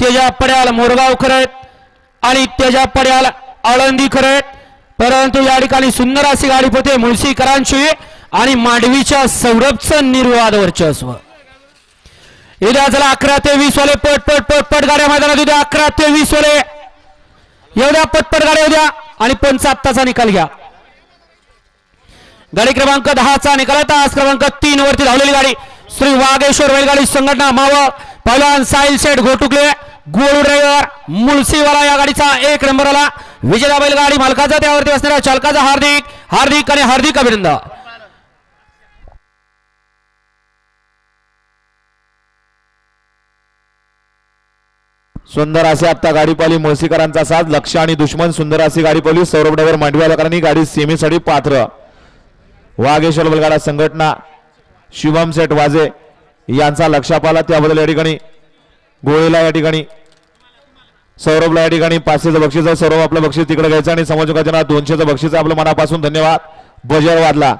तेजा पड्याल मोरगावकर आहेत आणि तेजा पड्याल आळंदीकर आहेत, परंतु या ठिकाणी सुंदर अशी गाडी पोते मुळशीकरांची आणि मांडवीच्या सौरभचं निर्वाद वर्चस्व. उद्या चला 11 ते 20 वाले पट गाड्या मैदानात उद्या 11 ते 20 वाले एवढ्या पटपट गाड्या उद्या आणि 5:07चा निकाल घ्या. गाडी क्रमांक 10चा निकाल तास क्रमांक 3 वरती धावलेली गाडी श्री वागेश्वर बैलगाडी संघटना मावळ पहिलवान साहिल शेठ घोटुकले गोळू ड्रायव्हर मुळशीवाला या गाडीचा 1 नंबर आला. विजेता बैलगाडी मालकाचा त्यावरती असणाऱ्या चालकाचा हार्दिक हार्दिक आणि हार्दिक अभिनंदन. सुंदर असे आता गाडी पाली मुळशीकरांचा साथ लक्ष आणि दुश्मन सुंदर अशी गाडी पाली सौरभ ड्रायव्हर मांडवीवाल्याकरांनी गाडी सेमीसाठी पात्र. वागेश्वर बैलगाडा संघटना शुभम सेठ वाजे यांचा लक्ष पाला त्याबद्दल या ठिकाणी गोळीला या ठिकाणी सौरभला या ठिकाणी 500चं बक्षीस. सौरभ आपलं बक्षीस तिकडे घ्यायचं आणि समोरच्या 200चं बक्षीस. आपलं मनापासून धन्यवाद. बजर वादला.